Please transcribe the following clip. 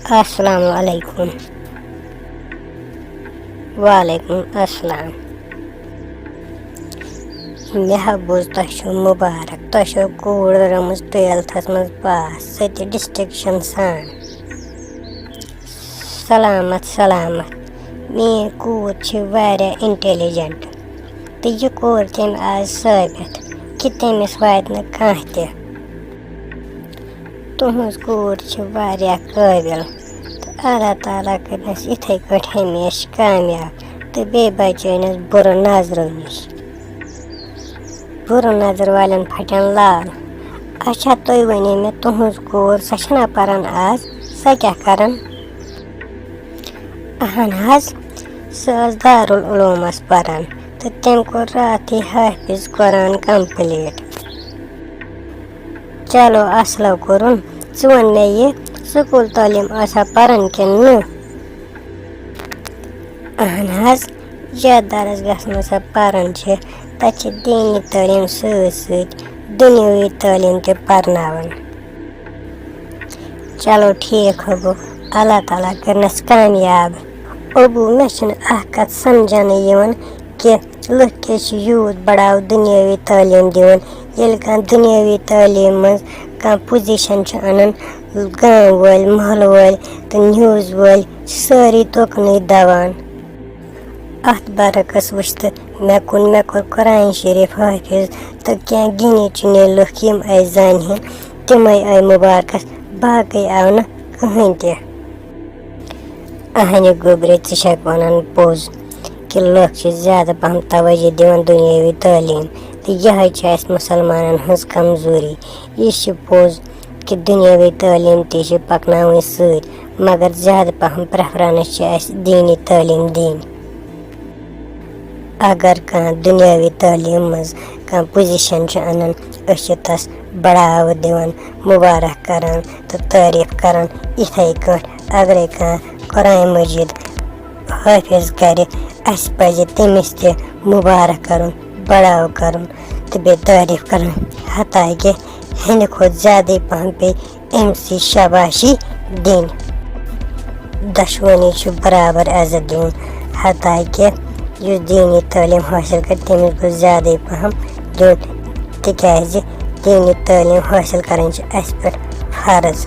अस्सलामु अलैकुम। वालेकुम अस्सलाम। महबूज तशु मुबारक तशु कूड़ रमज 12th मज पास सत डिस्ट्रिक्शन सान सलामत सलामत मे कूर वारिया इंटेलिजेंट तो यह कोर तम आज साबित कि तमिस वात न कह तुहज कूर वारिया काबिल तो अल्लाह ताला करनस इथे कट हमेश कामयाब तो बे बचनस बुर नजरों नश बुर नजर वालन फटन लाल। अच्छा तुम वनो मे तुहज कूर सना पारान आज स क्या करन? अहन हज सह दारुल उलूमस पारान तो तम कोर रात ही हाफिज कुरान कंप्लीट। चलो असलो कोरुन वन ये स्कूल तालीम आसा पारन कि न? अहन हज यथ दरस गसन सा पारन तत दीनी तालीम सत दुनियावी तालीम ते परनावन। चलो ठीक हो गो अल्लाह ताला करनस कामयाब। अबू मे कत समझन कि लुक के यूथ बढ़ाव दुनियावी तालीम दिवन ये कह दुनियावी तालीम मज कह पोजिशन अनन गाँव वाल महल वाल तो न्यूज़ वाल सारी तुकन दवान। अत बरकस वुच तो मे कोर कुरान शरीफ हाफिज तो क्या गिने चुने लुक यम आय जान तम आय मुबारकस बाकी आव न कहें ते। अहन गोबरे चक वन पोज कि लुक ज्यादा पहम तवज्जो दिवन दुनियावी तालीम तो यह मुसलमान हज कमजोरी। यह पोज कि दुनियावी तालीम ते पकन सत मगर ज्यादा पहम प्रेफरेंस दीनी तालीम दिन। अगर कह दुनियावी तालीम मज कह पोजिशन अनन तस बढ़ाव दिवन मुबारक करान तो तारीफ करान। इथे कट अगर कह कुरान मजीद हाफिज कर पज तमिस ते मुबारक करन बढ़ाव करन तो बे तारीफ करन हता कि हंद खुद ज्यादा पहम पे अमसी शाबाशी दिन। दशवनी बराबर इज्जत दिन हता कि दीनी तालीम हासिल कर तमिस गो ज्यादा पहम दिन तक दीनी तालीम हासिल कर पे फर्ज।